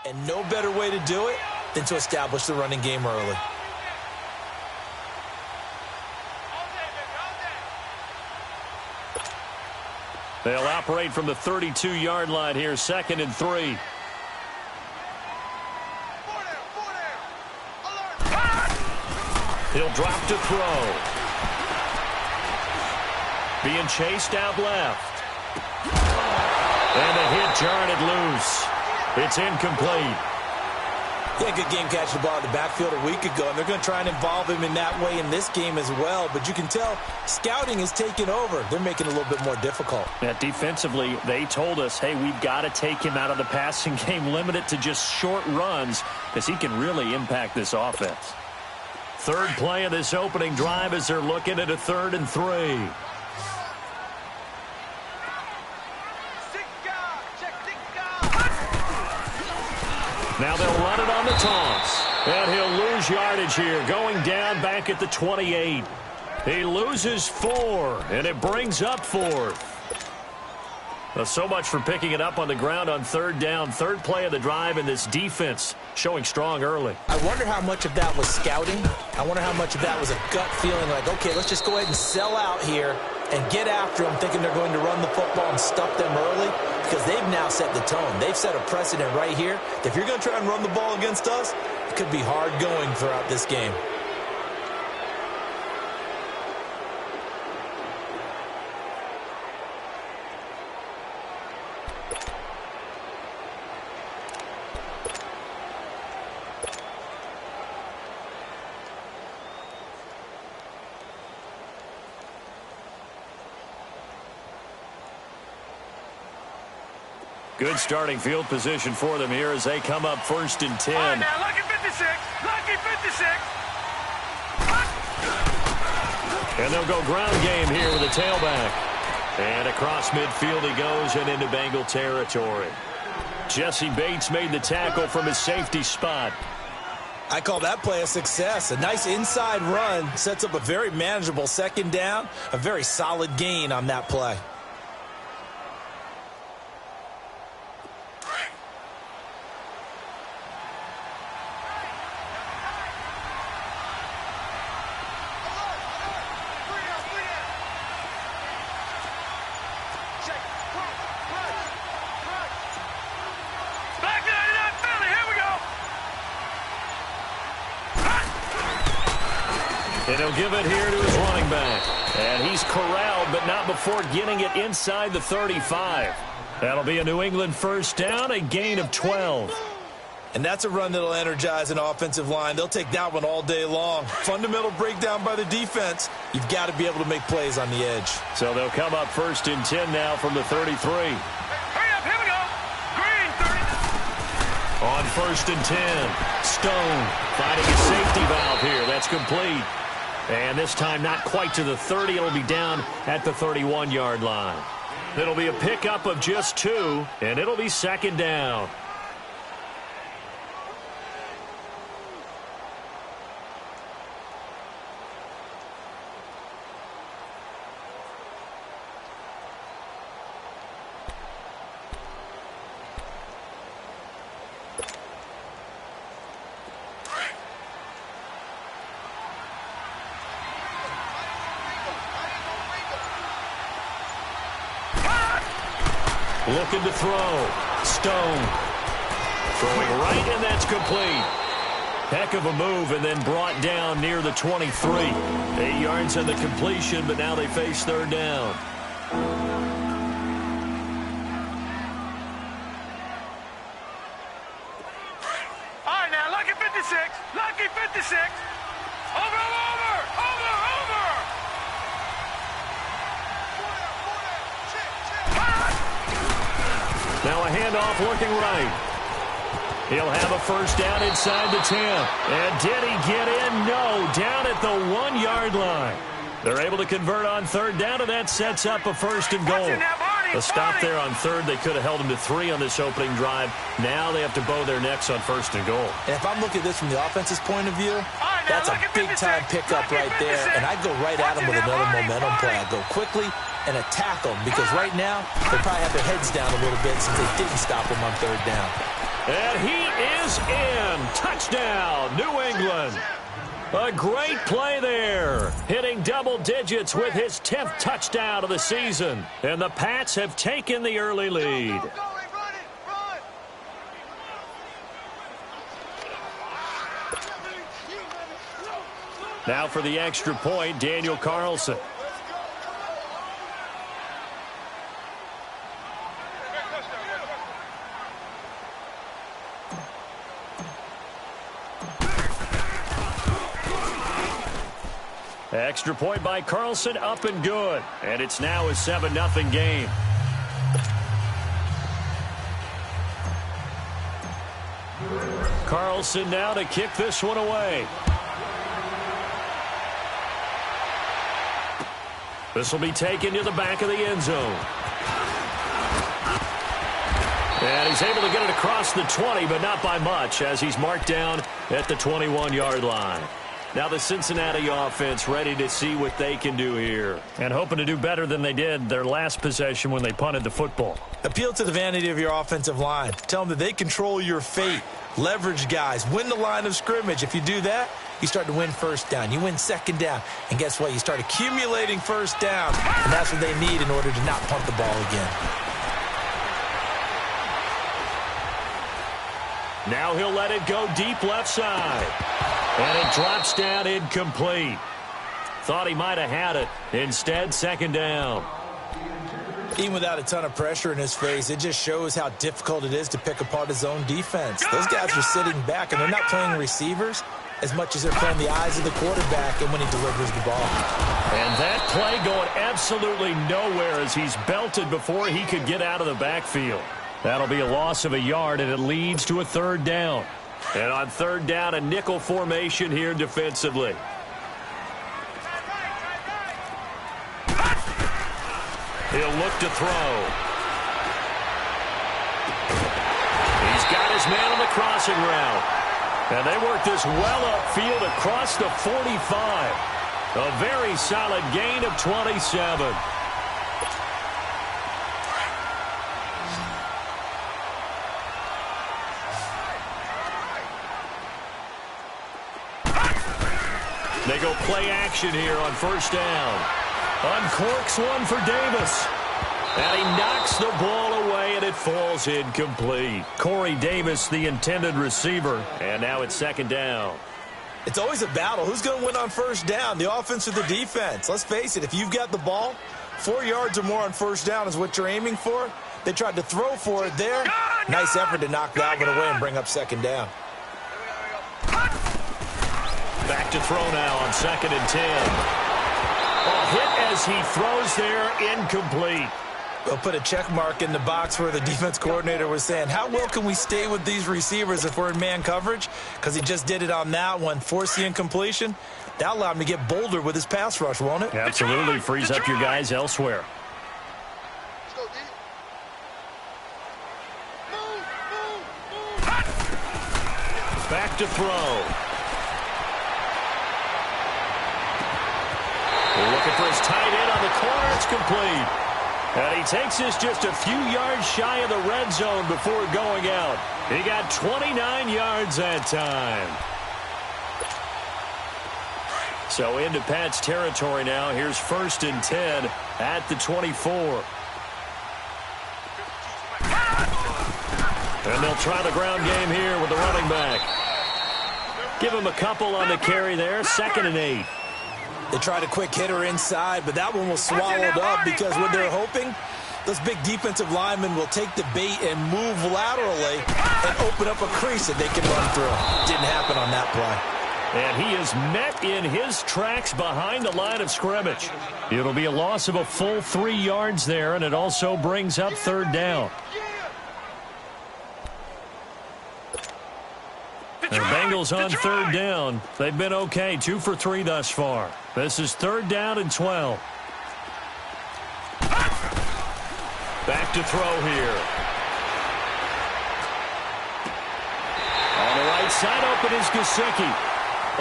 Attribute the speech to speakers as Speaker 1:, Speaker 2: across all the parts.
Speaker 1: And no better way to do it than to establish the running game early.
Speaker 2: They'll operate from the 32-yard line here, 2nd and 3. He'll drop to throw. Being chased out left. And a hit jarred it loose. It's incomplete.
Speaker 1: Yeah, good game catching the ball in the backfield a week ago, and they're going to try and involve him in that way in this game as well. But you can tell scouting is taking over. They're making it a little bit more difficult.
Speaker 2: Yeah, defensively, they told us, hey, we've got to take him out of the passing game, limit it to just short runs, because he can really impact this offense. Third play of this opening drive as they're looking at a 3rd and 3. Now they'll run it on the toss. And he'll lose yardage here, going down back at the 28. He loses 4, and it brings up 4th. Well, so much for picking it up on the ground on 3rd down. 3rd play of the drive, and this defense showing strong early.
Speaker 1: I wonder how much of that was scouting. I wonder how much of that was a gut feeling like, okay, let's just go ahead and sell out here and get after them, thinking they're going to run the football and stuff them early, because they've now set the tone. They've set a precedent right here. If you're going to try and run the ball against us, it could be hard going throughout this game.
Speaker 2: Good starting field position for them here as they come up 1st and 10.
Speaker 3: All right, now, lucky 56. Lucky 56.
Speaker 2: And they'll go ground game here with a tailback. And across midfield he goes and into Bengal territory. Jesse Bates made the tackle from his safety spot.
Speaker 1: I call that play a success. A nice inside run sets up a very manageable 2nd down. A very solid gain on that play.
Speaker 2: And he'll give it here to his running back. And he's corralled, but not before getting it inside the 35. That'll be a New England 1st down, a gain of 12.
Speaker 1: And that's a run that'll energize an offensive line. They'll take that one all day long. Fundamental breakdown by the defense. You've got to be able to make plays on the edge.
Speaker 2: So they'll come up 1st and 10 now from the 33.
Speaker 3: Hurry up, here we go. Green, 30.
Speaker 2: On 1st and 10, Stone finding a safety valve here. That's complete. And this time not quite to the 30. It'll be down at the 31-yard line. It'll be a pickup of just 2, and it'll be 2nd down. Looking to throw. Stone. Throwing right, and that's complete. Heck of a move, and then brought down near the 23. 8 yards on the completion, but now they face 3rd down.
Speaker 3: All right, now, lucky 56. Lucky 56. Over.
Speaker 2: Now a handoff looking right. He'll have a 1st down inside the 10. And did he get in? No. Down at the 1-yard line. They're able to convert on 3rd down, and that sets up a 1st and goal. The stop there on 3rd, they could have held him to 3 on this opening drive. Now they have to bow their necks on 1st and goal.
Speaker 1: And if I'm looking at this from the offense's point of view, that's a big-time pickup right there. And I'd go right at him with another momentum play. I'd go quickly and attack them, because right now they probably have their heads down a little bit since they didn't stop him on 3rd down.
Speaker 2: And he is in. Touchdown, New England. A great play there. Hitting double digits with his 10th touchdown of the season. And the Pats have taken the early lead. Now for the extra point, Daniel Carlson. Extra point by Carlson, up and good. And it's now a 7-0 game. Carlson now to kick this one away. This will be taken to the back of the end zone. And he's able to get it across the 20, but not by much, as he's marked down at the 21-yard line. Now the Cincinnati offense ready to see what they can do here. And hoping to do better than they did their last possession when they punted the football.
Speaker 1: Appeal to the vanity of your offensive line. Tell them that they control your fate. Leverage guys. Win the line of scrimmage. If you do that, you start to win first down. You win second down. And guess what? You start accumulating first down. And that's what they need in order to not punt the ball again.
Speaker 2: Now he'll let it go deep left side. And it drops down incomplete. Thought he might have had it. Instead, second down.
Speaker 1: Even without a ton of pressure in his face, it just shows how difficult it is to pick apart his own defense. Those guys are sitting back, and they're not playing receivers as much as they're playing the eyes of the quarterback and when he delivers the ball.
Speaker 2: And that play going absolutely nowhere as he's belted before he could get out of the backfield. That'll be a loss of a yard, and it leads to a third down. And on third down, a nickel formation here defensively. He'll look to throw. He's got his man on the crossing route. And they work this well upfield across the 45. A very solid gain of 27. They go play action here on first down. Uncorks one for Davis. And he knocks the ball away, and it falls incomplete. Corey Davis, the intended receiver. And now it's second down.
Speaker 1: It's always a battle. Who's going to win on first down, the offense or the defense? Let's face it, if you've got the ball, 4 yards or more on first down is what you're aiming for. They tried to throw for it there. Nice effort to knock that one away and bring up second down.
Speaker 2: Back to throw now on 2nd and 10. A hit as he throws there, incomplete.
Speaker 1: They'll put a check mark in the box where the defense coordinator was saying, how well can we stay with these receivers if we're in man coverage? Because he just did it on that one, force the incompletion. That'll allow him to get bolder with his pass rush, won't it?
Speaker 2: Absolutely, frees up your guys elsewhere. Back to throw. Looking for his tight end on the corner. It's complete. And he takes this just a few yards shy of the red zone before going out. He got 29 yards that time. So into Pat's territory now. Here's 1st and 10 at the 24. And they'll try the ground game here with the running back. Give him a couple on the carry there. 2nd and 8.
Speaker 1: They tried a quick hitter inside, but that one was swallowed up because what they're hoping, those big defensive linemen will take the bait and move laterally and open up a crease that they can run through. Didn't happen on that play.
Speaker 2: And he is met in his tracks behind the line of scrimmage. It'll be a loss of a full 3 yards there, and it also brings up third down. The Bengals on third down. They've been okay, 2 for 3 thus far. This is 3rd down and 12. Back to throw here. On the right side, open is Gesicki.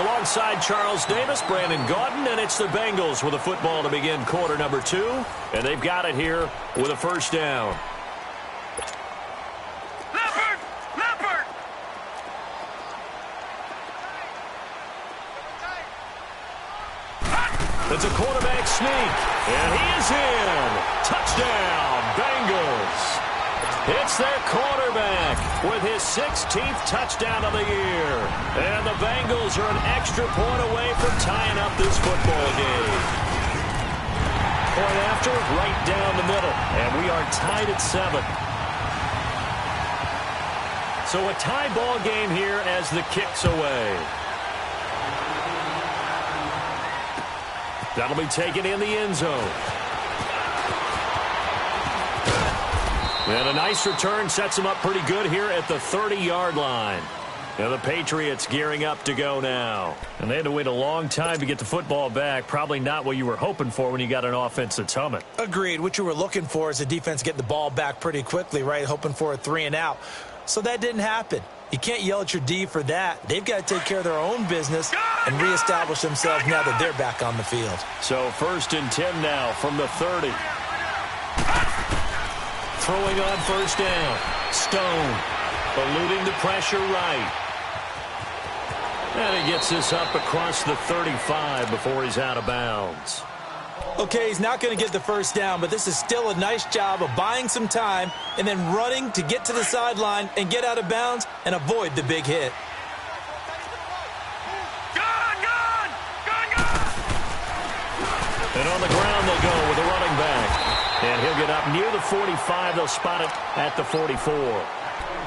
Speaker 2: Alongside Charles Davis, Brandon Gaudin, and it's the Bengals with a football to begin quarter number 2. And they've got it here with a first down.
Speaker 3: Leopard! Leopard!
Speaker 2: It's a quarterback sneak, and he is in. Touchdown, Bengals. It's their quarterback with his 16th touchdown of the year. And the Bengals are an extra point away from tying up this football game. Point after, right down the middle. And we are tied at 7. So a tie ball game here as the kick's away. That'll be taken in the end zone. And a nice return sets him up pretty good here at the 30-yard line. Now the Patriots gearing up to go now. And they had to wait a long time to get the football back. Probably not what you were hoping for when you got an offense that's humming.
Speaker 1: Agreed. What you were looking for is the defense getting the ball back pretty quickly, right? Hoping for a 3 and out. So that didn't happen. You can't yell at your D for that. They've got to take care of their own business and reestablish themselves now that they're back on the field.
Speaker 2: So 1st and 10 now from the 30. Throwing on first down. Stone eluding the pressure right. And he gets this up across the 35 before he's out of bounds.
Speaker 1: Okay, he's not going to get the first down, but this is still a nice job of buying some time and then running to get to the sideline and get out of bounds and avoid the big hit.
Speaker 2: And on the ground they go with a running back. And he'll get up near the 45. They'll spot it at the 44.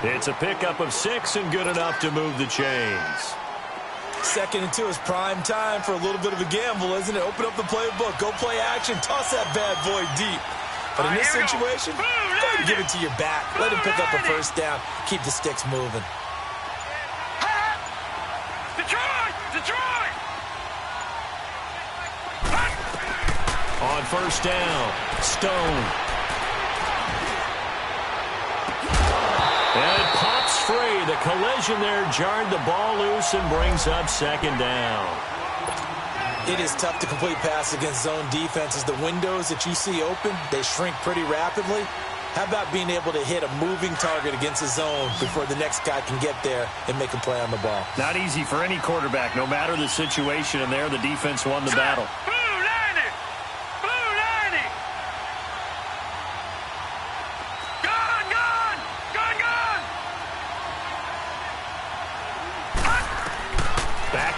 Speaker 2: It's a pickup of 6 and good enough to move the chains.
Speaker 1: 2nd and 2 is prime time for a little bit of a gamble, isn't it? Open up the playbook. Go play action. Toss that bad boy deep. But in this situation, go ahead and give it to your back. Let him pick up a first down. Keep the sticks moving.
Speaker 3: Detroit!
Speaker 2: On first down, Stone. And it pops free. The collision there jarred the ball loose and brings up 2nd down.
Speaker 1: It is tough to complete passes against zone defenses. The windows that you see open, they shrink pretty rapidly. How about being able to hit a moving target against a zone before the next guy can get there and make a play on the ball?
Speaker 2: Not easy for any quarterback, no matter the situation, and there the defense won the battle.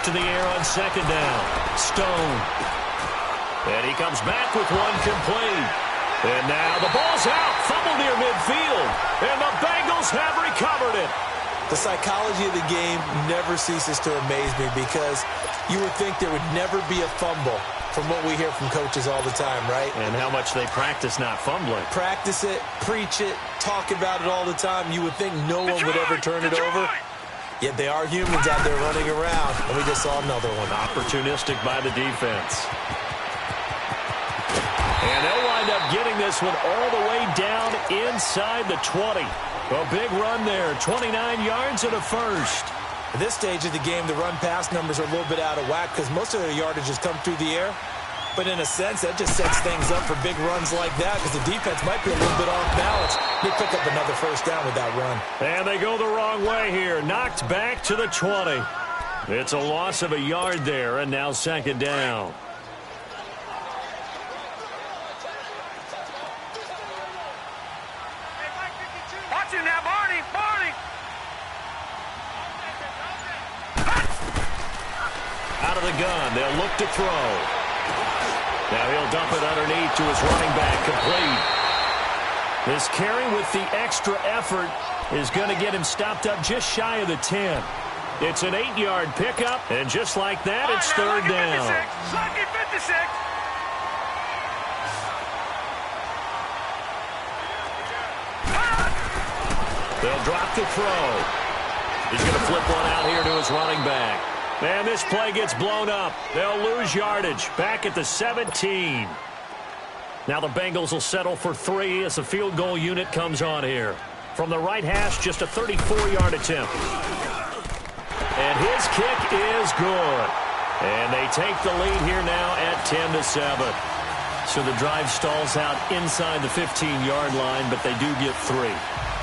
Speaker 2: To the air on 2nd down. Stone. And he comes back with one complete. And now the ball's out. Fumble near midfield. And the Bengals have recovered it.
Speaker 1: The psychology of the game never ceases to amaze me because you would think there would never be a fumble from what we hear from coaches all the time, right?
Speaker 2: And how much they practice not fumbling.
Speaker 1: Practice it, preach it, talk about it all the time. You would think no one would ever turn it over. Yet they are humans out there running around, and we just saw another one.
Speaker 2: Opportunistic by the defense. And they'll wind up getting this one all the way down inside the 20. A big run there, 29 yards and a first.
Speaker 1: At this stage of the game, the run-pass numbers are a little bit out of whack because most of their yardage has come through the air. But in a sense, that just sets things up for big runs like that because the defense might be a little bit off balance. They pick up another first down with that run.
Speaker 2: And they go the wrong way here. Knocked back to the 20. It's a loss of a yard there, and now 2nd down.
Speaker 3: Watch him now, Barney!
Speaker 2: Out of the gun, they'll look to throw. Now he'll dump it underneath to his running back, complete. This carry with the extra effort is going to get him stopped up just shy of the 10. It's an 8-yard pickup, and just like that, it's 3rd down.
Speaker 3: Lucky 56.
Speaker 2: They'll drop the throw. He's going to flip one out here to his running back. And this play gets blown up. They'll lose yardage back at the 17. Now the Bengals will settle for 3 as the field goal unit comes on here. From the right hash, just a 34-yard attempt. And his kick is good. And they take the lead here now at 10-7. So the drive stalls out inside the 15-yard line, but they do get 3.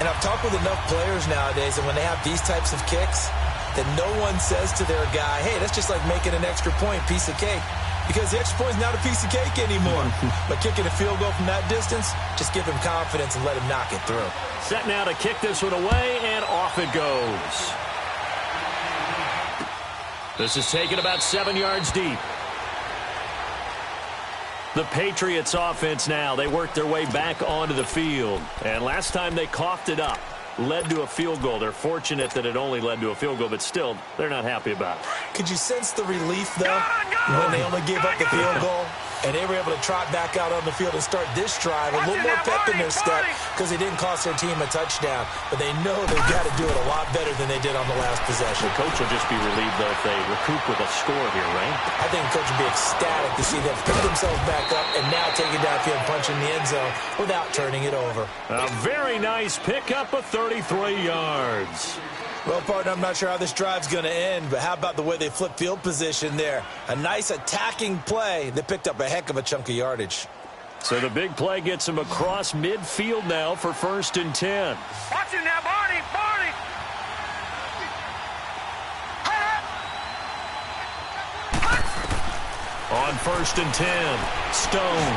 Speaker 1: And I've talked with enough players nowadays, and when they have these types of kicks, that no one says to their guy, hey, that's just like making an extra point, piece of cake. because the extra point is not a piece of cake anymore. But kicking a field goal from that distance, just give him confidence and let him knock it through.
Speaker 2: Set now to kick this one away, and off it goes. This is taken about 7 yards deep. The Patriots offense now, they worked their way back onto the field. And last time they coughed it up, led to a field goal. They're fortunate that it only led to a field goal, but still, they're not happy about it.
Speaker 1: Could you sense the relief, though, when they only gave up the field goal? And they were able to trot back out on the field and start this drive. A little more pep in their step because it didn't cost their team a touchdown. But they know they've got to do it a lot better than they did on the last possession.
Speaker 2: The coach will just be relieved, though, if they recoup with a score here, right?
Speaker 1: I think the coach will be ecstatic to see them pick themselves back up and now take it downfield and punch in the end zone without turning it over.
Speaker 2: A very nice pickup of 33 yards.
Speaker 1: Well, partner, I'm not sure how this drive's going to end, but how about the way they flip field position there? A nice attacking play. They picked up a heck of a chunk of yardage.
Speaker 2: So the big play gets them across midfield now for 1st and 10.
Speaker 3: Watch him now, Barney! Barney!
Speaker 2: On 1st and 10, Stone.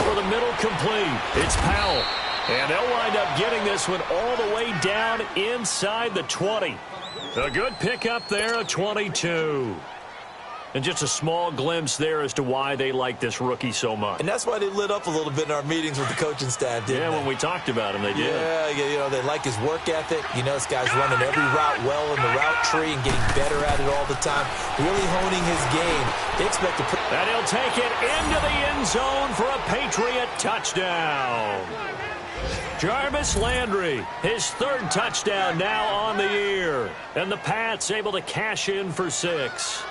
Speaker 2: Over the middle, complete. It's Powell. And they'll wind up getting this one all the way down inside the 20. A good pickup there, a 22. And just a small glimpse there as to why they like this rookie so much.
Speaker 1: And that's why they lit up a little bit in our meetings with the coaching staff, didn't they?
Speaker 2: When we talked about him, they did.
Speaker 1: Yeah, you know, they like his work ethic. You know, this guy's running every route well in the route tree and getting better at it all the time, really honing his game. They expect to put...
Speaker 2: And he'll take it into the end zone for a Patriot touchdown. Jarvis Landry, his 3rd touchdown now on the year. And the Pats able to cash in for 6.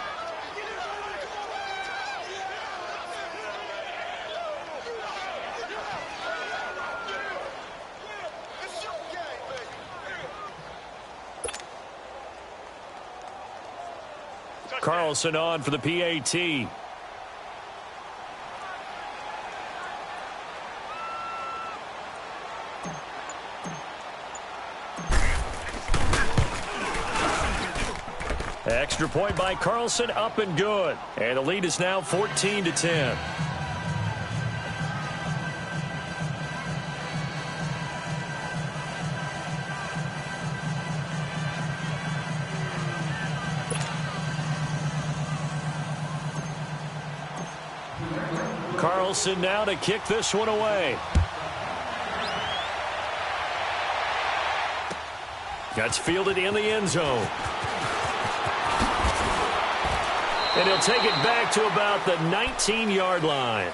Speaker 2: Carlson on for the PAT. Extra point by Carlson, up and good. And the lead is now 14-10. Carlson now to kick this one away. Gets fielded in the end zone. And he'll take it back to about the 19-yard line.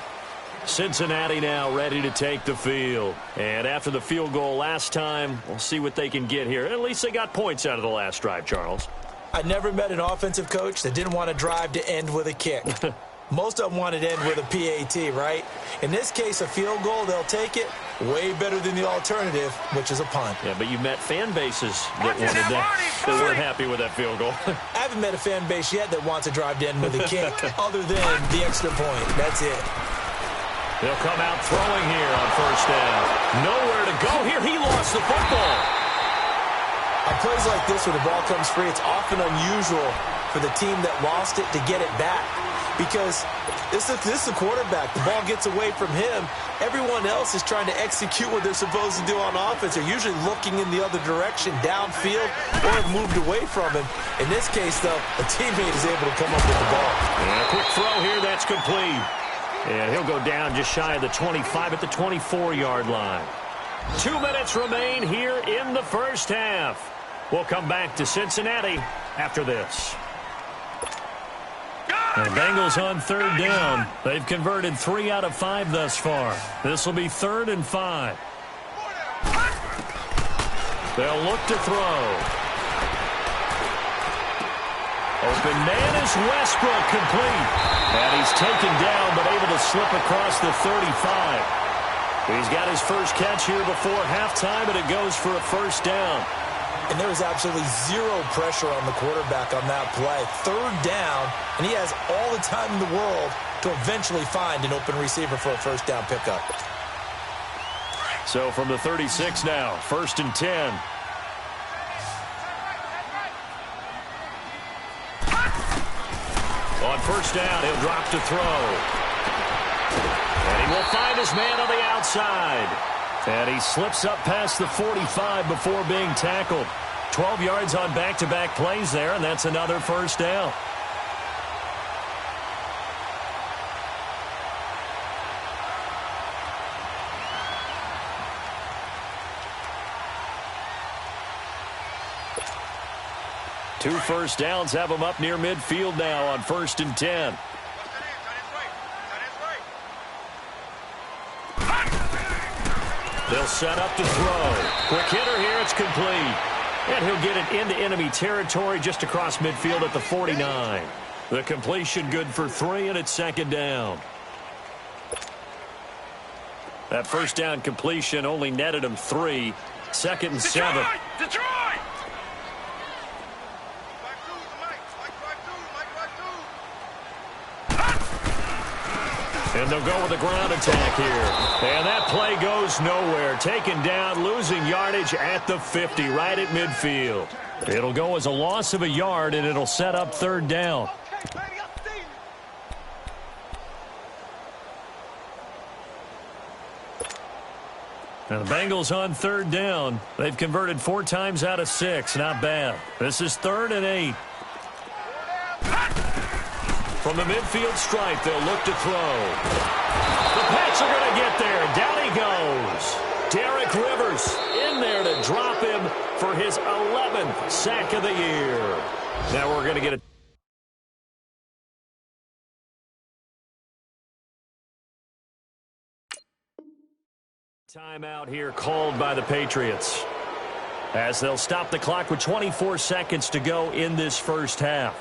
Speaker 2: Cincinnati now ready to take the field. And after the field goal last time, we'll see what they can get here. At least they got points out of the last drive, Charles.
Speaker 1: I never met an offensive coach that didn't want a drive to end with a kick. Most of them wanted to end with a PAT, right? In this case, a field goal, they'll take it. Way better than the alternative, which is a punt.
Speaker 2: Yeah, but you met fan bases that wanted that. They weren't happy with that field goal.
Speaker 1: I haven't met a fan base yet that wants a drive to end with a kick, other than the extra point. That's it.
Speaker 2: They'll come out throwing here on 1st down. Nowhere to go here. He lost the football.
Speaker 1: On plays like this where the ball comes free, it's often unusual for the team that lost it to get it back. Because this is the quarterback. The ball gets away from him. Everyone else is trying to execute what they're supposed to do on offense. They're usually looking in the other direction, downfield, or have moved away from him. In this case, though, a teammate is able to come up with the ball.
Speaker 2: And a quick throw here, that's complete. And he'll go down just shy of the 25 at the 24-yard line. 2 minutes remain here in the 1st half. We'll come back to Cincinnati after this. And Bengals on 3rd down. They've converted 3 out of 5 thus far. This will be 3rd and 5. They'll look to throw. Open man is Westbrook, complete. And he's taken down but able to slip across the 35. He's got his first catch here before halftime, and it goes for a 1st down.
Speaker 1: And there was absolutely zero pressure on the quarterback on that play. 3rd down, and he has all the time in the world to eventually find an open receiver for a 1st down pickup.
Speaker 2: So from the 36 now, 1st and 10. On first down. He'll drop to throw. And he will find his man on the outside. And he slips up past the 45 before being tackled. 12 yards on back-to-back plays there, and that's another first down. Two first downs have them up near midfield now on 1st and 10. They'll set up to throw. Quick hitter here, it's complete. And he'll get it into enemy territory just across midfield at the 49. The completion good for 3, and it's 2nd down. That first down completion only netted him 3. 2nd and 7.
Speaker 3: Detroit!
Speaker 2: And they'll go with a ground attack here. And that play goes nowhere. Taken down, losing yardage at the 50, right at midfield. It'll go as a loss of a yard, and it'll set up 3rd down. Now the Bengals on 3rd down. They've converted 4 times out of 6. Not bad. This is 3rd and 8. From the midfield stripe, they'll look to throw. The Pats are going to get there. Down he goes. Derek Rivers in there to drop him for his 11th sack of the year. Now we're going to get a timeout here called by the Patriots, as they'll stop the clock with 24 seconds to go in this first half.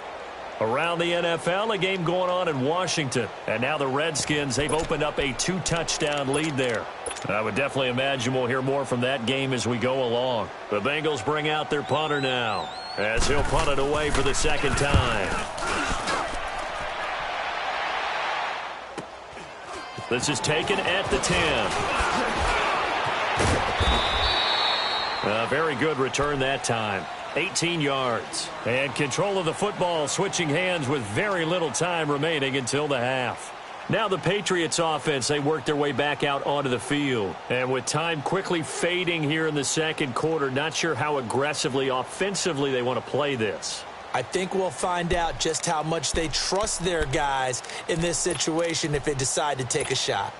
Speaker 2: Around the NFL, a game going on in Washington. And now the Redskins, they've opened up a 2-touchdown lead there. I would definitely imagine we'll hear more from that game as we go along. The Bengals bring out their punter now, as he'll punt it away for the 2nd time. This is taken at the 10. A very good return that time. 18 yards. And control of the football switching hands with very little time remaining until the half. Now the Patriots offense, they work their way back out onto the field. And with time quickly fading here in the 2nd quarter, not sure how aggressively, offensively they want to play this.
Speaker 1: I think we'll find out just how much they trust their guys in this situation if they decide to take a shot.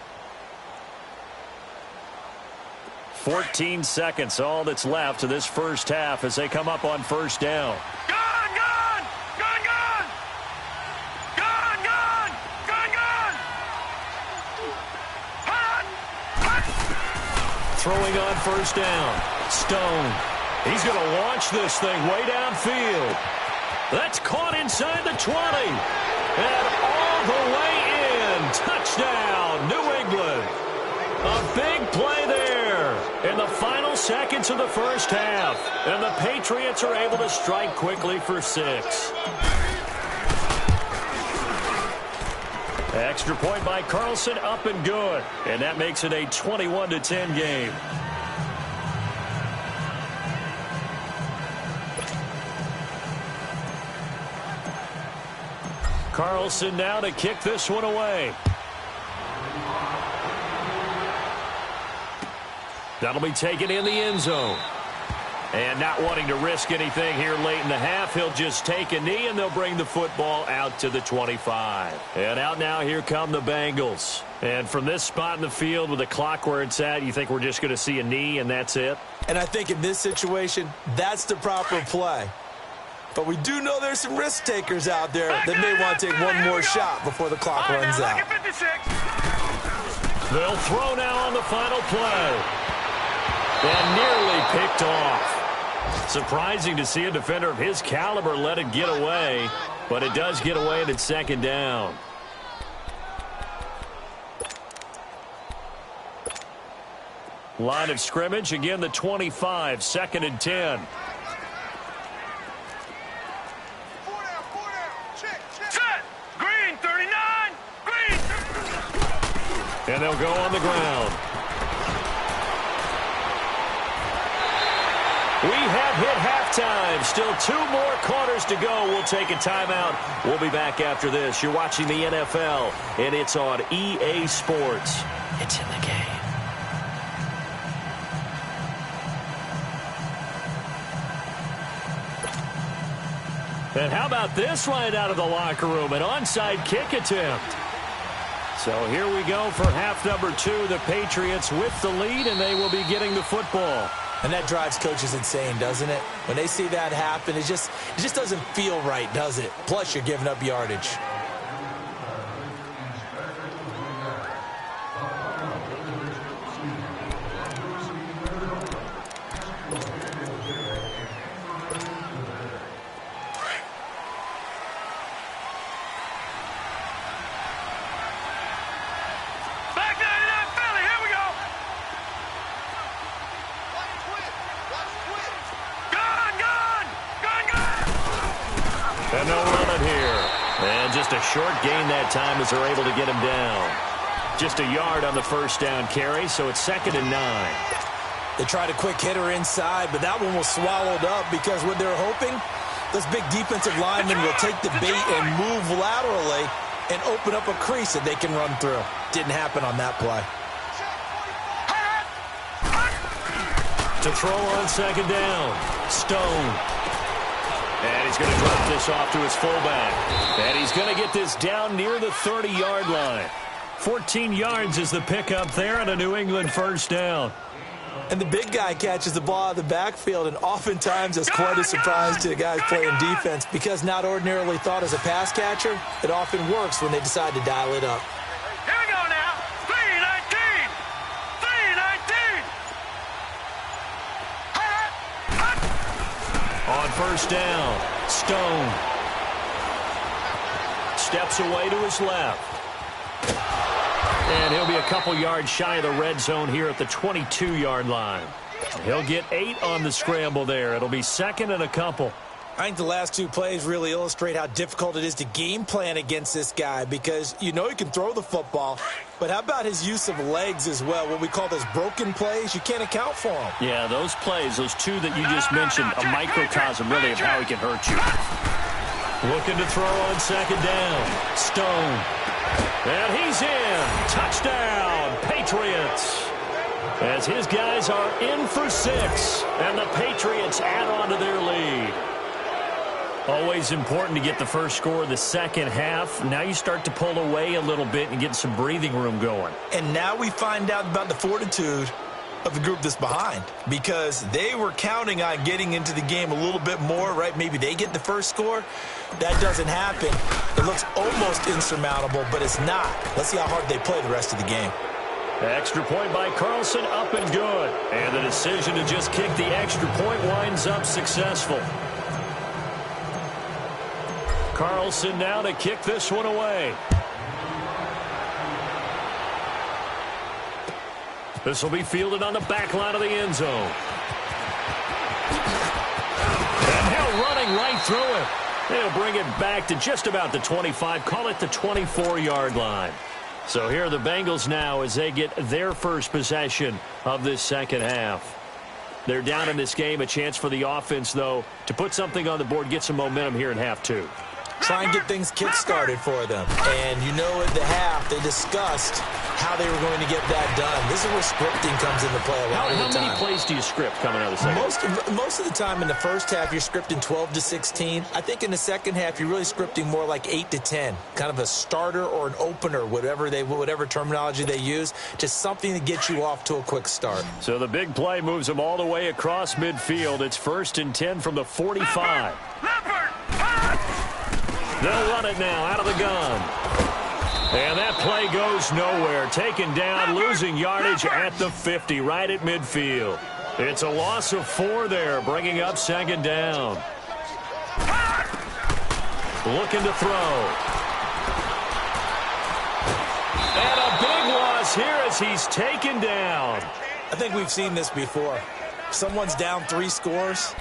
Speaker 2: 14 seconds, all that's left to this first half as they come up on 1st down.
Speaker 3: Gun! Gun! Gun! Gun! Gun! Gun! Gun! Gun! Hot! Hot!
Speaker 2: Throwing on 1st down. Stone. He's going to launch this thing way downfield. That's caught inside the 20. And all the way in. Touchdown, New England. A big play there in the final seconds of the first half. And the Patriots are able to strike quickly for 6. Extra point by Carlson, up and good. And that makes it a 21-10 game. Carlson now to kick this one away. That'll be taken in the end zone. And not wanting to risk anything here late in the half, he'll just take a knee, and they'll bring the football out to the 25. And out now, here come the Bengals. And from this spot in the field with the clock where it's at, you think we're just going to see a knee and that's it?
Speaker 1: And I think in this situation, that's the proper play. But we do know there's some risk takers out there that may want to take one more shot before the clock runs out.
Speaker 2: They'll throw now on the final play. And nearly picked off. Surprising to see a defender of his caliber let it get away, but it does get away and it's 2nd down. Line of scrimmage, again the 25, 2nd and 10.
Speaker 3: Set! Green, 39! Green!
Speaker 2: And they'll go on the ground. We have hit halftime. Still 2 more quarters to go. We'll take a timeout. We'll be back after this. You're watching the NFL, and it's on EA Sports. It's in the game. And how about this right out of the locker room? An onside kick attempt. So here we go for half number 2. The Patriots with the lead, and they will be getting the football.
Speaker 1: And that drives coaches insane, doesn't it? When they see that happen, it just doesn't feel right, does it? Plus, you're giving up yardage.
Speaker 2: And they'll run it here. And just a short gain that time as they're able to get him down. Just a yard on the first down carry, so it's 2nd and 9.
Speaker 1: They tried a quick hitter inside, but that one was swallowed up because what they're hoping, this big defensive lineman will take the bait and move laterally and open up a crease that they can run through. Didn't happen on that play.
Speaker 2: To throw on 2nd down, Stone. And he's going to drop this off to his fullback. And he's going to get this down near the 30-yard line. 14 yards is the pickup there, and a New England first down.
Speaker 1: And the big guy catches the ball out of the backfield, and oftentimes it's quite a surprise to the guys playing defense because not ordinarily thought as a pass catcher, it often works when they decide to dial it up.
Speaker 3: Here we go now. 3-19. 3-19.
Speaker 2: On first down, Stone steps away to his left. And he'll be a couple yards shy of the red zone here at the 22-yard line. He'll get 8 on the scramble there. It'll be 2nd and a couple.
Speaker 1: I think the last 2 plays really illustrate how difficult it is to game plan against this guy because you know he can throw the football, but how about his use of legs as well? What we call those broken plays, you can't account for them.
Speaker 2: Yeah, those plays, those 2 that you just mentioned, a microcosm really of how he can hurt you. Looking to throw on 2nd down. Stone. And he's in. Touchdown, Patriots. As his guys are in for 6, and the Patriots add on to their lead. Always important to get the first score of the second half. Now you start to pull away a little bit and get some breathing room going.
Speaker 1: And now we find out about the fortitude of the group that's behind because they were counting on getting into the game a little bit more, right? Maybe they get the first score. That doesn't happen. It looks almost insurmountable, but it's not. Let's see how hard they play the rest of the game.
Speaker 2: Extra point by Carlson, up and good. And the decision to just kick the extra point winds up successful. Carlson now to kick this one away. This will be fielded on the back line of the end zone. And Hill running right through it. They'll bring it back to just about the 25, call it the 24-yard line. So here are the Bengals now as they get their first possession of this second half. They're down in this game. A chance for the offense, though, to put something on the board, get some momentum here in half 2.
Speaker 1: Try and get things kick-started for them. And you know at the half, they discussed how they were going to get that done. This is where scripting comes into play a lot of the time.
Speaker 2: How many plays do you script coming out of the second?
Speaker 1: Most of the time in the first half, you're scripting 12 to 16. I think in the second half, you're really scripting more like 8 to 10. Kind of a starter or an opener, whatever terminology they use. Just something to get you off to a quick start.
Speaker 2: So the big play moves them all the way across midfield. It's 1st and 10 from the 45. They'll run it now out of the gun. And that play goes nowhere. Taken down, losing yardage at the 50, right at midfield. It's a loss of 4 there, bringing up 2nd down. Looking to throw. And a big loss here as he's taken down.
Speaker 1: I think we've seen this before. Someone's down 3 scores.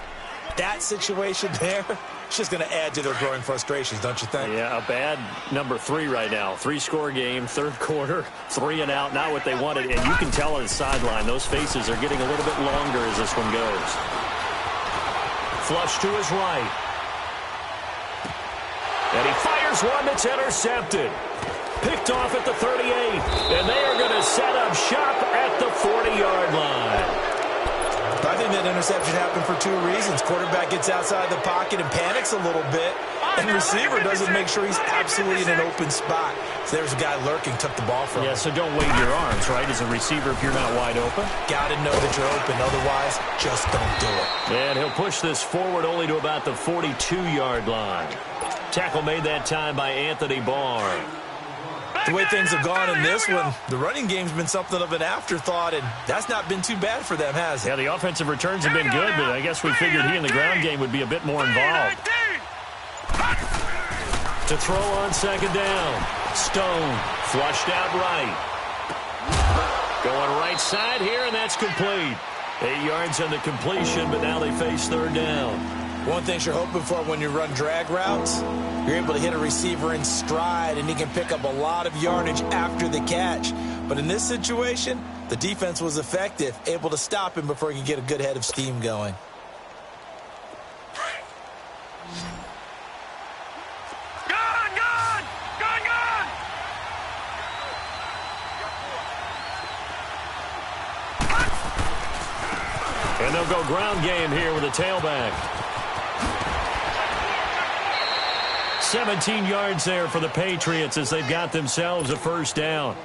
Speaker 1: That situation there, it's just going to add to their growing frustrations, don't you think?
Speaker 2: Yeah, a bad number 3 right now. 3-score game, 3rd quarter, 3 and out, not what they wanted. And you can tell on the sideline, those faces are getting a little bit longer as this one goes. flush to his right. And he fires one that's intercepted. Picked off at the 38. And they are going to set up shop at the 40-yard line.
Speaker 1: I think that interception happened for two reasons. Quarterback gets outside the pocket and panics a little bit. And receiver doesn't make sure he's absolutely in an open spot. So there's a guy lurking, took the ball from him.
Speaker 2: Yeah, so don't wave your arms, right, as a receiver if you're not wide open.
Speaker 1: Got to know that you're open. Otherwise, just don't do it.
Speaker 2: And he'll push this forward only to about the 42-yard line. Tackle made that time by Anthony Barr.
Speaker 1: The way things have gone in this one, the running game's been something of an afterthought, and that's not been too bad for them, has it?
Speaker 2: Yeah, the offensive returns have been good, but I guess we figured he in the ground game would be a bit more involved. To throw on second down. Stone flushed out right. Going right side here, and that's complete. 8 yards on the completion, but now they face third down.
Speaker 1: One thing you're hoping for when you run drag routes, you're able to hit a receiver in stride, and he can pick up a lot of yardage after the catch. But in this situation, the defense was effective, able to stop him before he could get a good head of steam going.
Speaker 2: And they'll go ground game here with a tailback. 17 yards there for the Patriots as they've got themselves a first down.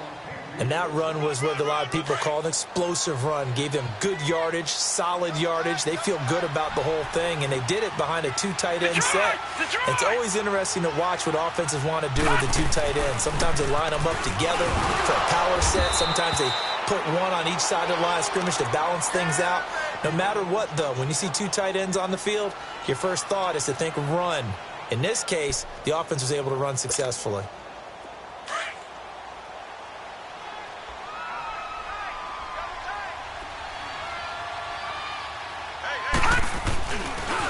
Speaker 1: And that run was what a lot of people call an explosive run. Gave them good yardage, solid yardage. They feel good about the whole thing, and they did it behind a two tight end set. It's always interesting to watch what offenses want to do with the two tight ends. Sometimes they line them up together for a power set. Sometimes they put one on each side of the line of scrimmage to balance things out. No matter what, though, when you see two tight ends on the field, your first thought is to think run. In this case, the offense was able to run successfully.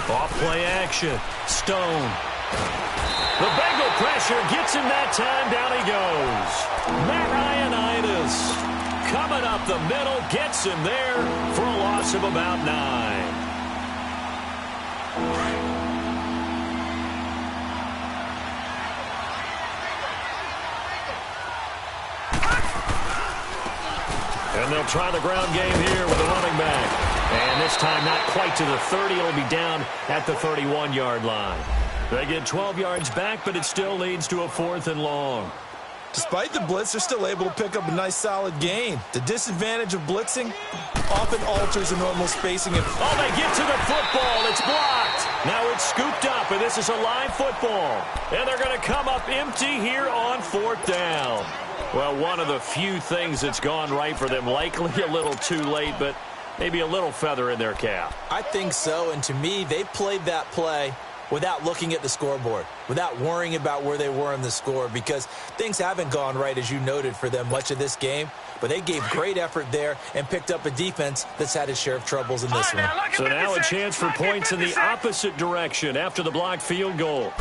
Speaker 2: Off-play action. Stone. The Bengal pressure gets him that time. Down he goes. Matt Ioannidis coming up the middle, gets him there for a loss of about 9. And they'll try the ground game here with the running back. And this time not quite to the 30. It'll be down at the 31-yard line. They get 12 yards back, but it still leads to a 4th and long.
Speaker 1: Despite the blitz, they're still able to pick up a nice, solid gain. The disadvantage of blitzing often alters the normal spacing.
Speaker 2: Oh, they get to the football. It's blocked. Now it's scooped up, and this is a live football. And they're going to come up empty here on 4th down. Well, one of the few things that's gone right for them. Likely a little too late, but maybe a little feather in their cap.
Speaker 1: I think so, and to me, they played that play without looking at the scoreboard, without worrying about where they were in the score, because things haven't gone right, as you noted, for them much of this game. But they gave great effort there and picked up a defense that's had its share of troubles in this one.
Speaker 2: So now a chance for points in the opposite direction after the blocked field goal.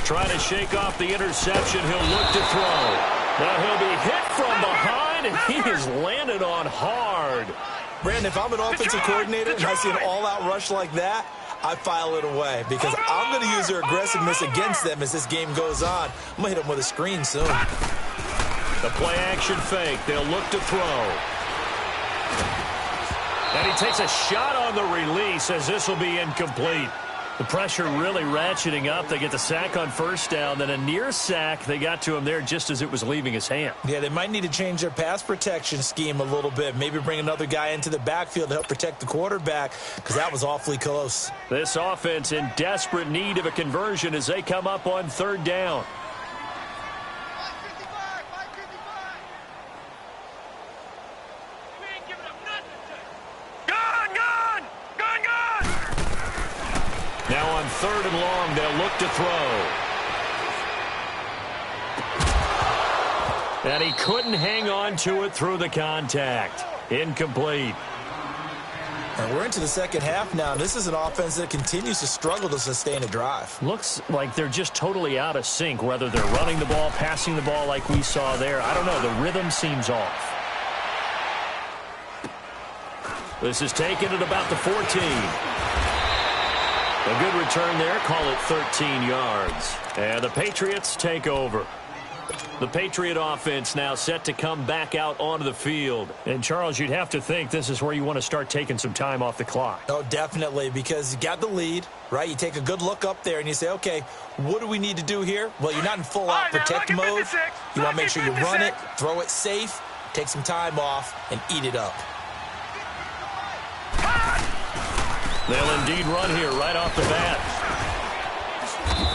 Speaker 2: Trying to shake off the interception. He'll look to throw. Now he'll be hit from behind, and he is landed on hard.
Speaker 1: Brandon, if I'm an offensive coordinator and I see an all-out rush like that, I file it away because I'm going to use their aggressiveness against them as this game goes on. I'm going to hit them with a screen soon.
Speaker 2: The play-action fake. They'll look to throw. And he takes a shot on the release as this will be incomplete. The pressure really ratcheting up. They get the sack on first down, then a near sack. They got to him there just as it was leaving his hand.
Speaker 1: Yeah, they might need to change their pass protection scheme a little bit. Maybe bring another guy into the backfield to help protect the quarterback because that was awfully close.
Speaker 2: This offense in desperate need of a conversion as they come up on 3rd down. Now on 3rd and long, they'll look to throw. And he couldn't hang on to it through the contact. Incomplete.
Speaker 1: And we're into the second half now. This is an offense that continues to struggle to sustain a drive.
Speaker 2: Looks like they're just totally out of sync, whether they're running the ball, passing the ball like we saw there. I don't know. The rhythm seems off. This is taken at about the 14. A good return there. Call it 13 yards. And the Patriots take over. The Patriot offense now set to come back out onto the field.
Speaker 4: And, Charles, you'd have to think this is where you want to start taking some time off the clock.
Speaker 1: Oh, definitely, because you got the lead, right? You take a good look up there and you say, okay, what do we need to do here? Well, you're not in full-out protect mode. You want to make sure you run it, throw it safe, take some time off, and eat it up.
Speaker 2: They'll indeed run here right off the bat.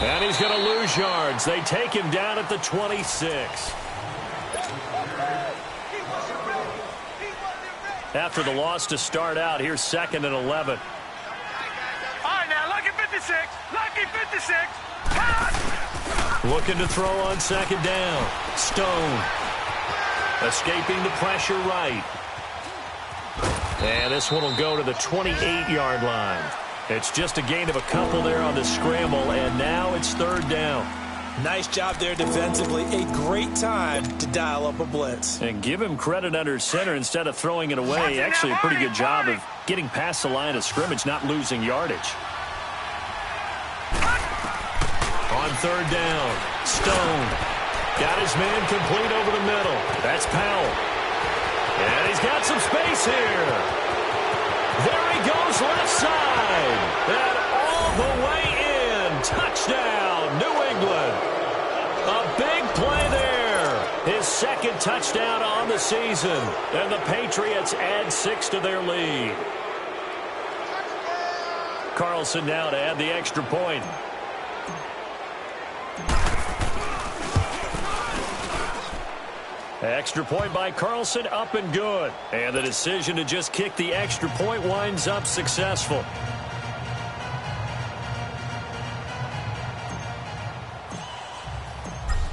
Speaker 2: And he's going to lose yards. They take him down at the 26. After the loss to start out, here's 2nd and 11.
Speaker 3: All right, now, lucky 56. Lucky 56.
Speaker 2: Looking to throw on 2nd down. Stone. Escaping the pressure right. And this one will go to the 28-yard line. It's just a gain of a couple there on the scramble, and now it's 3rd down.
Speaker 1: Nice job there defensively. A great time to dial up a blitz.
Speaker 2: And give him credit under center instead of throwing it away. Actually, a pretty good job of getting past the line of scrimmage, not losing yardage. On 3rd down, Stone got his man complete over the middle. That's Powell. And he's got some space here. There he goes left side. And all the way in. Touchdown, New England. A big play there. His 2nd touchdown on the season. And the Patriots add 6 to their lead. Carlson now to add the extra point. Extra point by Carlson, up and good. And the decision to just kick the extra point winds up successful.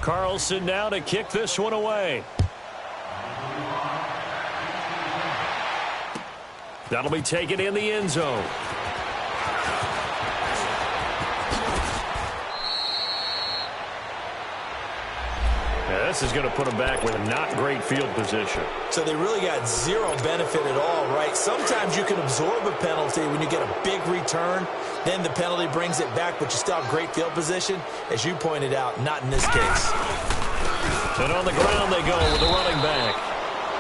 Speaker 2: Carlson now to kick this one away. That'll be taken in the end zone. This is going to put them back with a not great field position.
Speaker 1: So they really got zero benefit at all, right? Sometimes you can absorb a penalty when you get a big return. Then the penalty brings it back, but you still have great field position. As you pointed out, not in this case.
Speaker 2: And on the ground they go with the running back.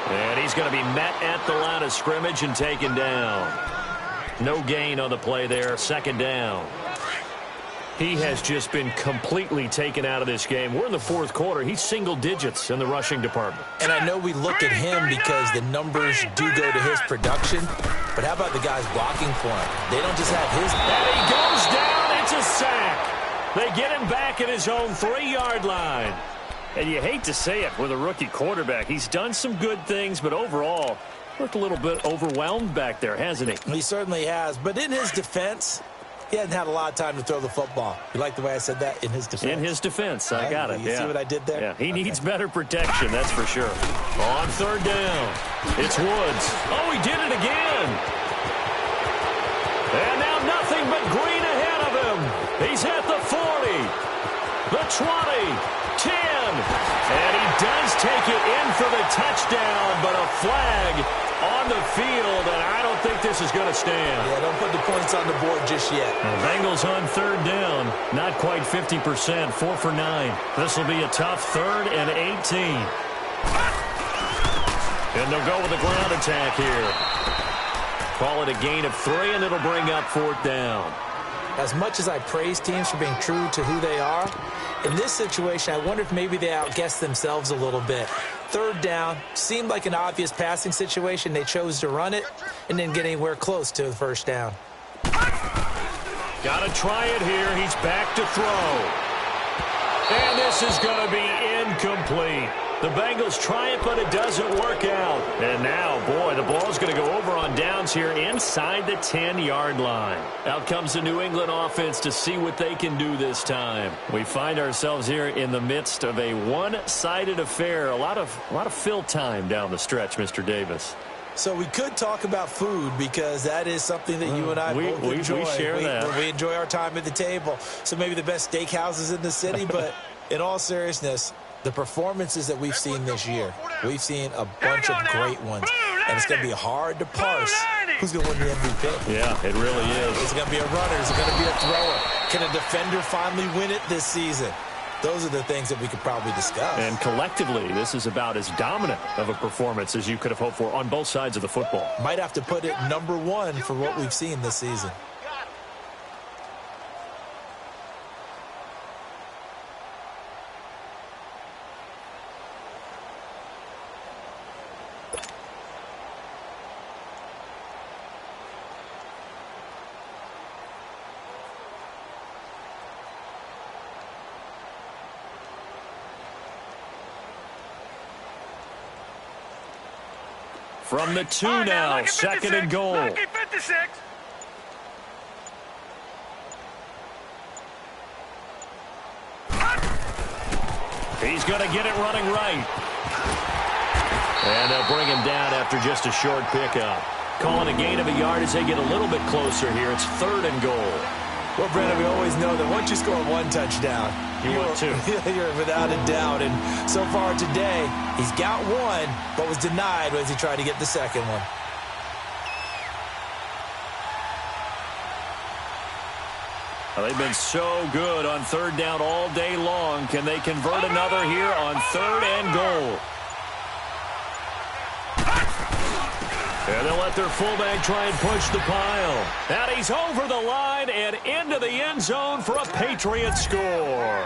Speaker 2: And he's going to be met at the line of scrimmage and taken down. No gain on the play there. 2nd down. He has just been completely taken out of this game. We're in the 4th quarter. He's single digits in the rushing department.
Speaker 1: And I know we look at him because the numbers do go to his production. But how about the guys blocking for him? They don't just have his.
Speaker 2: And he goes down. It's a sack. They get him back at his own 3-yard line. And you hate to say it with a rookie quarterback. He's done some good things, but overall, looked a little bit overwhelmed back there, hasn't he?
Speaker 1: He certainly has. But in his defense, he hasn't had a lot of time to throw the football. You like the way I said that? In his defense.
Speaker 2: In his defense. I got it.
Speaker 1: You see what I did there?
Speaker 2: Yeah, he needs better protection, that's for sure. On 3rd down, it's Woods. Oh, he did it again. And now nothing but green ahead of him. He's at the 40, the 20, 10. And he does take it in for the touchdown, but a flag on the field, and I don't think this is going to stand.
Speaker 1: Yeah, don't put the points on the board just yet.
Speaker 2: The Bengals on 3rd down, not quite 50%, 4 for 9. This will be a tough 3rd and 18. And they'll go with a ground attack here. Call it a gain of 3, and it'll bring up 4th down.
Speaker 1: As much as I praise teams for being true to who they are, in this situation, I wonder if maybe they outguessed themselves a little bit. 3rd down, seemed like an obvious passing situation. They chose to run it and didn't get anywhere close to the 1st down.
Speaker 2: Got to try it here. He's back to throw. And this is going to be incomplete. The Bengals try it, but it doesn't work out. And now, boy, the ball's going to go over on downs here inside the 10-yard line. Out comes the New England offense to see what they can do this time. We find ourselves here in the midst of a one-sided affair. A lot of fill time down the stretch, Mr. Davis.
Speaker 1: So we could talk about food because that is something that you and I both enjoy.
Speaker 2: We share that.
Speaker 1: We enjoy our time at the table. So maybe the best steakhouses in the city, but in all seriousness, the performances that we've seen this year, we've seen a bunch of great ones. and it's going to be hard to parse who's going to win the MVP.
Speaker 2: Yeah, it really is.
Speaker 1: Is it going to be a runner? Is it going to be a thrower? Can a defender finally win it this season? Those are the things that we could probably discuss.
Speaker 2: And collectively, this is about as dominant of a performance as you could have hoped for on both sides of the football.
Speaker 1: Might have to put it number one for what we've seen this season.
Speaker 2: From the 2 now, second and goal.
Speaker 3: Lucky 56.
Speaker 2: He's going to get it running right. And they'll bring him down after just a short pickup. Calling a gain of a yard as they get a little bit closer here. It's third and goal.
Speaker 1: Well, Brandon, we always know that once you score one touchdown,
Speaker 2: you want two.
Speaker 1: You're without a doubt. And so far today, he's got one, but was denied as he tried to get the second one.
Speaker 2: Well, they've been so good on third down all day long. Can they convert another here on third and goal? And they'll let their fullback try and push the pile. And he's over the line and into the end zone for a Patriot score.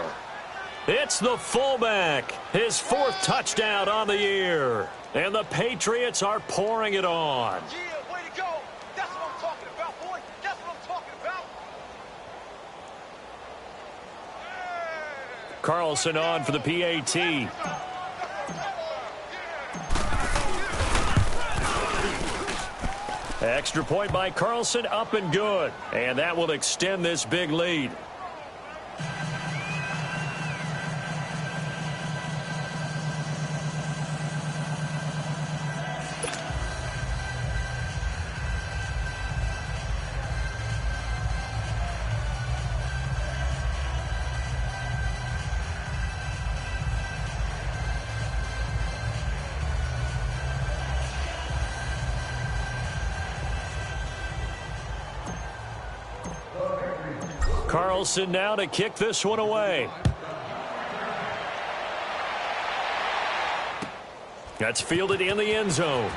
Speaker 2: It's the fullback, his fourth touchdown on the year. And the Patriots are pouring it on.
Speaker 3: Yeah, way to go. That's what I'm talking about, boy. That's what I'm talking about.
Speaker 2: Carlson on for the PAT. Extra point by Carlson, up and good. And that will extend this big lead. Carlson now to kick this one away. That's fielded in the end zone.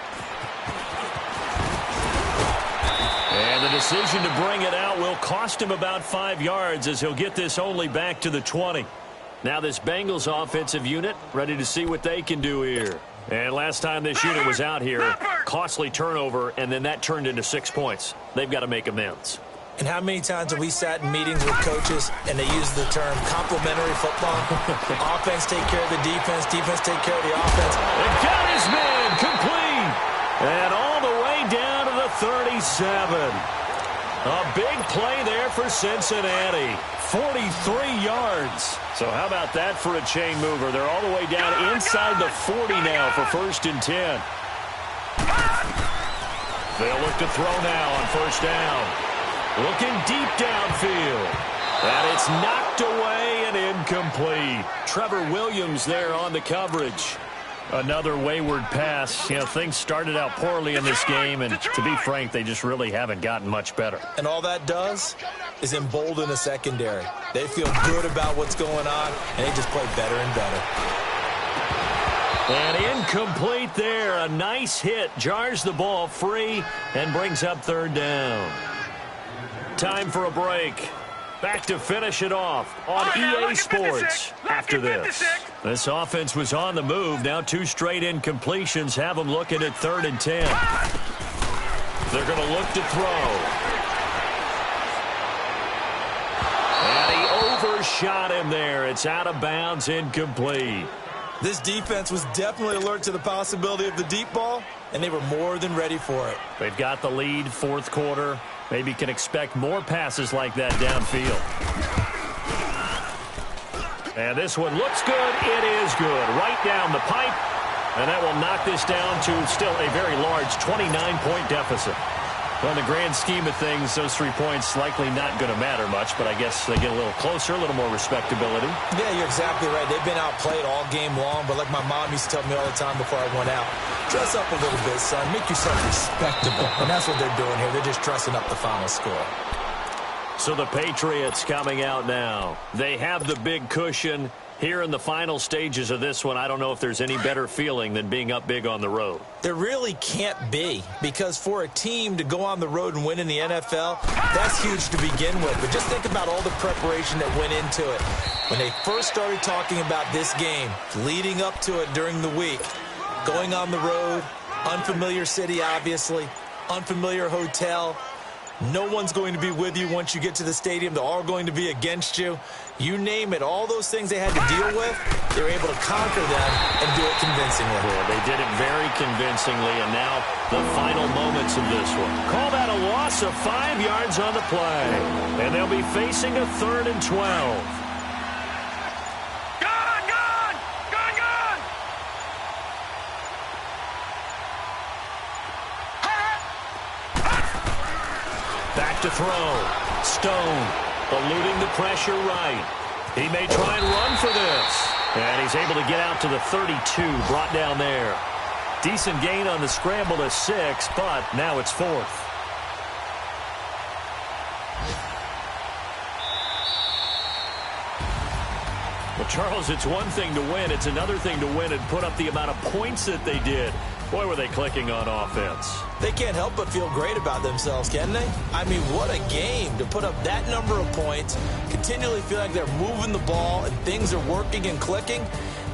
Speaker 2: And the decision to bring it out will cost him about 5 yards as he'll get this only back to the 20. Now this Bengals offensive unit ready to see what they can do here. And last time this unit was out here, costly turnover, and then that turned into 6 points. They've got to make amends.
Speaker 1: And how many times have we sat in meetings with coaches and they use the term complementary football? Offense take care of the defense, defense take care of the offense.
Speaker 2: It got his man complete. And all the way down to the 37. A big play there for Cincinnati. 43 yards. So how about that for a chain mover? They're all the way down inside the 40 now for 1st and 10. They'll look to throw now on 1st down. Looking deep downfield. And it's knocked away and incomplete. Trevor Williams there on the coverage. Another wayward pass. You know, things started out poorly in this game, and to be frank, they just really haven't gotten much better.
Speaker 1: And all that does is embolden the secondary. They feel good about what's going on, and they just play better and better.
Speaker 2: And incomplete there. A nice hit. Jars the ball free and brings up 3rd down. Time for a break. Back to finish it off on EA Sports after this. This offense was on the move. Now 2 straight incompletions have them looking at 3rd and 10. They're going to look to throw. And he overshot him there. It's out of bounds, incomplete.
Speaker 1: This defense was definitely alert to the possibility of the deep ball, and they were more than ready for it.
Speaker 2: They've got the lead, 4th quarter. Maybe can expect more passes like that downfield. And this one looks good. It is good. Right down the pipe. And that will knock this down to still a very large 29-point deficit. Well, in the grand scheme of things, those 3 points likely not going to matter much, but I guess they get a little closer, a little more respectability.
Speaker 1: Yeah, you're exactly right. They've been outplayed all game long, but like my mom used to tell me all the time before I went out, dress up a little bit, son. Make yourself respectable. And that's what they're doing here. They're just dressing up the final score.
Speaker 2: So the Patriots coming out now. They have the big cushion. Here in the final stages of this one, I don't know if there's any better feeling than being up big on the road.
Speaker 1: There really can't be, because for a team to go on the road and win in the NFL, that's huge to begin with. But just think about all the preparation that went into it. When they first started talking about this game, leading up to it during the week, going on the road, unfamiliar city, obviously, unfamiliar hotel. No one's going to be with you once you get to the stadium. They're all going to be against you. You name it, all those things they had to deal with, they were able to conquer them and do it convincingly.
Speaker 2: Yeah, they did it very convincingly, and now the final moments of this one. Call that a loss of 5 yards on the play. And they'll be facing a 3rd and 12. Back to throw. Stone eluding the pressure right. He may try and run for this. And he's able to get out to the 32, brought down there. Decent gain on the scramble to 6, but now it's 4th. Well, Charles, it's one thing to win. It's another thing to win and put up the amount of points that they did. Boy, were they clicking on offense.
Speaker 1: They can't help but feel great about themselves, can they? I mean, what a game to put up that number of points, continually feel like they're moving the ball and things are working and clicking.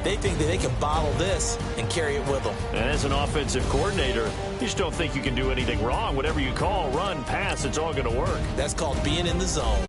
Speaker 1: They think that they can bottle this and carry it with them.
Speaker 2: And as an offensive coordinator, you just don't think you can do anything wrong. Whatever you call, run, pass, it's all going to work.
Speaker 1: That's called being in the zone.